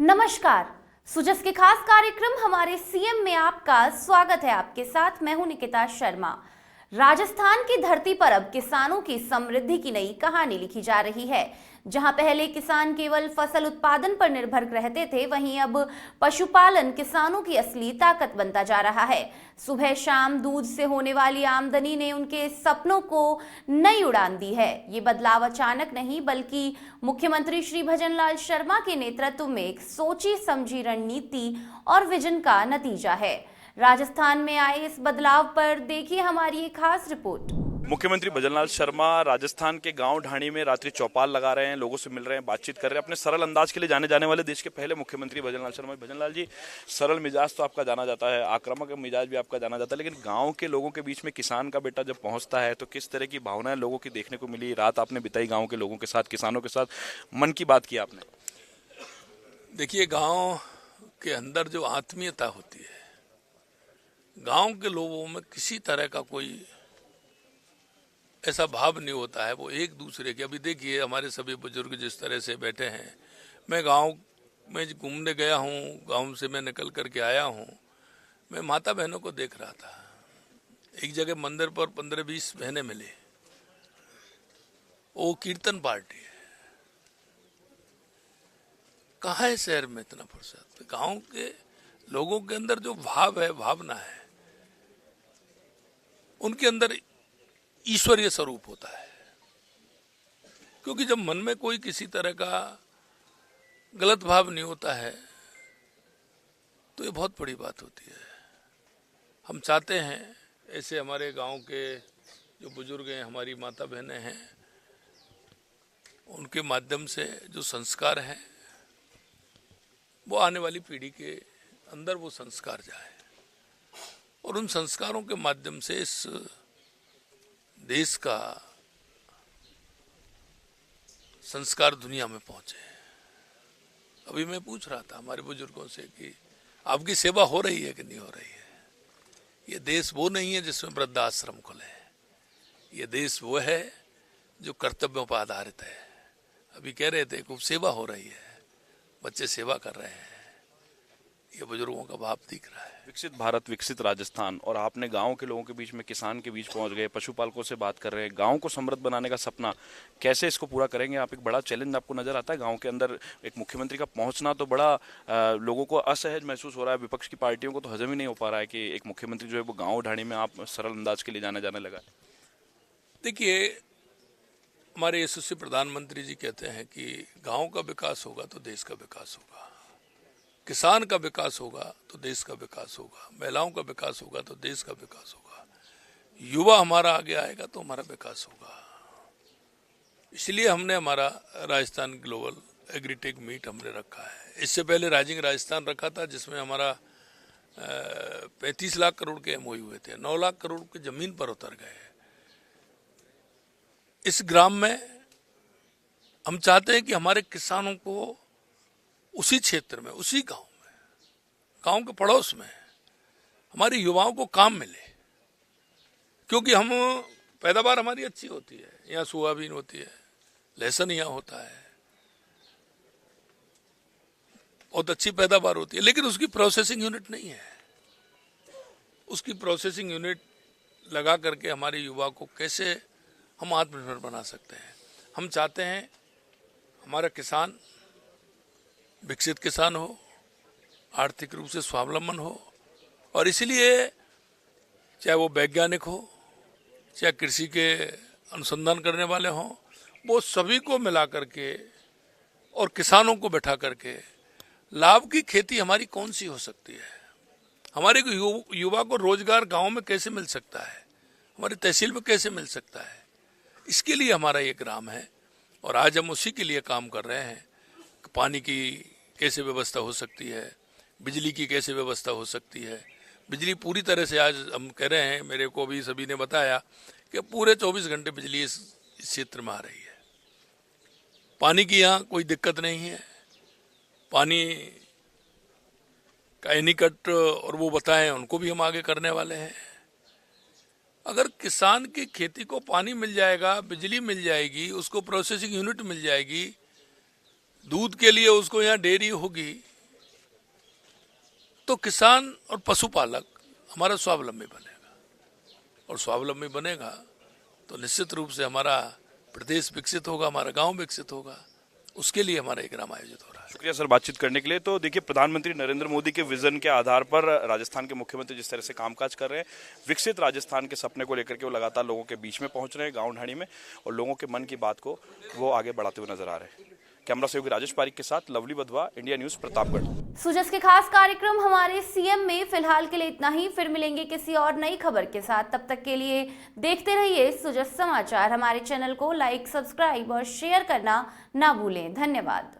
नमस्कार। सुजस के खास कार्यक्रम हमारे सीएम में आपका स्वागत है। आपके साथ मैं हूं निकिता शर्मा। राजस्थान की धरती पर अब किसानों की समृद्धि की नई कहानी लिखी जा रही है। जहां पहले किसान केवल फसल उत्पादन पर निर्भर रहते थे, वहीं अब पशुपालन किसानों की असली ताकत बनता जा रहा है। सुबह शाम दूध से होने वाली आमदनी ने उनके सपनों को नई उड़ान दी है। ये बदलाव अचानक नहीं, बल्कि मुख्यमंत्री श्री भजनलाल शर्मा के नेतृत्व में एक सोची समझी रणनीति और विजन का नतीजा है। राजस्थान में आए इस बदलाव पर देखिए हमारी एक खास रिपोर्ट। मुख्यमंत्री भजनलाल शर्मा राजस्थान के गांव ढाणी में रात्रि चौपाल लगा रहे हैं, लोगों से मिल रहे हैं, बातचीत कर रहे हैं। अपने सरल अंदाज के लिए जाने जाने वाले देश के पहले मुख्यमंत्री भजनलाल शर्मा। भजनलाल जी, सरल मिजाज तो आपका जाना जाता है, आक्रामक मिजाज भी आपका जाना जाता है, लेकिन गाँव के लोगों के बीच में किसान का बेटा जब पहुंचता है तो किस तरह की भावनाएं लोगों की देखने को मिली? रात आपने बिताई गाँव के लोगों के साथ, किसानों के साथ, मन की बात की आपने। देखिए, गांव के अंदर जो आत्मीयता होती है, गांव के लोगों में किसी तरह का कोई ऐसा भाव नहीं होता है। वो एक दूसरे के, अभी देखिए हमारे सभी बुजुर्ग जिस तरह से बैठे हैं। मैं गांव में घूमने गया हूं, गांव से मैं निकल करके आया हूं। मैं माता बहनों को देख रहा था। एक जगह मंदिर पर 15-20 बहनें मिली। वो कीर्तन पार्टी है। कहाँ है शहर में इतना फुर्सत? गांव के लोगों के अंदर जो भाव है, भावना है, उनके अंदर ईश्वरीय स्वरूप होता है। क्योंकि जब मन में कोई किसी तरह का गलत भाव नहीं होता है तो ये बहुत बड़ी बात होती है। हम चाहते हैं ऐसे हमारे गांव के जो बुजुर्ग हैं, हमारी माता बहनें हैं, उनके माध्यम से जो संस्कार हैं वो आने वाली पीढ़ी के अंदर वो संस्कार जाए और उन संस्कारों के माध्यम से इस देश का संस्कार दुनिया में पहुंचे। अभी मैं पूछ रहा था हमारे बुजुर्गों से कि आपकी सेवा हो रही है कि नहीं हो रही है। ये देश वो नहीं है जिसमें वृद्धाश्रम खुले। ये देश वो है जो कर्तव्यों पर आधारित है। अभी कह रहे थे खूब सेवा हो रही है, बच्चे सेवा कर रहे हैं। ये बुजुर्गों का भाव दिख रहा है। विकसित भारत, विकसित राजस्थान, और आपने गांव के लोगों के बीच में, किसान के बीच पहुंच गए, पशुपालकों से बात कर रहे हैं। गांव को समृद्ध बनाने का सपना कैसे इसको पूरा करेंगे आप? एक बड़ा चैलेंज आपको नजर आता है गांव के अंदर एक मुख्यमंत्री का पहुंचना, तो बड़ा लोगों को असहज महसूस हो रहा है। विपक्ष की पार्टियों को तो हजम ही नहीं हो पा रहा है कि एक मुख्यमंत्री जो है वो गाँव ढाणी में आप सरल अंदाज के लिए जाने लगा। देखिए, हमारे यशस्वी प्रधानमंत्री जी कहते हैं कि गांव का विकास होगा तो देश का विकास होगा, किसान का विकास होगा तो देश का विकास होगा, महिलाओं का विकास होगा तो देश का विकास होगा, युवा हमारा आगे आएगा तो हमारा विकास होगा। इसलिए हमने हमारा राजस्थान ग्लोबल एग्रीटेक मीट हमने रखा है। इससे पहले राइजिंग राजस्थान रखा था, जिसमें हमारा 35 लाख करोड़ के एमओयू हुए थे। 9 लाख करोड़ की जमीन पर उतर गए। इस ग्राम में हम चाहते हैं कि हमारे किसानों को उसी क्षेत्र में, उसी गांव में, गांव के पड़ोस में हमारे युवाओं को काम मिले। क्योंकि हम पैदावार हमारी अच्छी होती है, यहाँ सोयाबीन होती है, लहसुन यहाँ होता है, बहुत अच्छी पैदावार होती है, लेकिन उसकी प्रोसेसिंग यूनिट नहीं है। उसकी प्रोसेसिंग यूनिट लगा करके हमारे युवा को कैसे हम आत्मनिर्भर बना सकते हैं। हम चाहते हैं हमारा किसान विकसित किसान हो, आर्थिक रूप से स्वावलंबन हो, और इसलिए चाहे वो वैज्ञानिक हो, चाहे कृषि के अनुसंधान करने वाले हों, वो सभी को मिला करके और किसानों को बैठा करके लाभ की खेती हमारी कौन सी हो सकती है, हमारे युवा को रोजगार गांव में कैसे मिल सकता है, हमारी तहसील में कैसे मिल सकता है, इसके लिए हमारा ये ग्राम है। और आज हम उसी के लिए काम कर रहे हैं। पानी की कैसे व्यवस्था हो सकती है, बिजली की कैसे व्यवस्था हो सकती है। बिजली पूरी तरह से आज हम कह रहे हैं, मेरे को भी सभी ने बताया कि पूरे 24 घंटे बिजली इस क्षेत्र में आ रही है। पानी की यहाँ कोई दिक्कत नहीं है। पानी का एनीकट और वो बताएं, उनको भी हम आगे करने वाले हैं। अगर किसान की खेती को पानी मिल जाएगा, बिजली मिल जाएगी, उसको प्रोसेसिंग यूनिट मिल जाएगी, दूध के लिए उसको यहाँ डेयरी होगी, तो किसान और पशुपालक हमारा स्वावलंबी बनेगा, और स्वावलंबी बनेगा तो निश्चित रूप से हमारा प्रदेश विकसित होगा, हमारा गांव विकसित होगा। उसके लिए हमारा एक ग्राम आयोजित हो रहा है। शुक्रिया सर बातचीत करने के लिए। तो देखिए, प्रधानमंत्री नरेंद्र मोदी के विजन के आधार पर राजस्थान के मुख्यमंत्री जिस तरह से कामकाज कर रहे हैं, विकसित राजस्थान के सपने को लेकर के वो लगातार लोगों के बीच में पहुंच रहे हैं, गांव ढाणी में, और लोगों के मन की बात को वो आगे बढ़ाते हुए नजर आ रहे हैं। कैमरा सहयोगी राजेश पारिक के साथ लवली बधवा, इंडिया न्यूज, प्रतापगढ़। सुजस के खास कार्यक्रम हमारे सीएम में फिलहाल के लिए इतना ही। फिर मिलेंगे किसी और नई खबर के साथ। तब तक के लिए देखते रहिए सुजस समाचार। हमारे चैनल को लाइक, सब्सक्राइब और शेयर करना ना भूलें। धन्यवाद।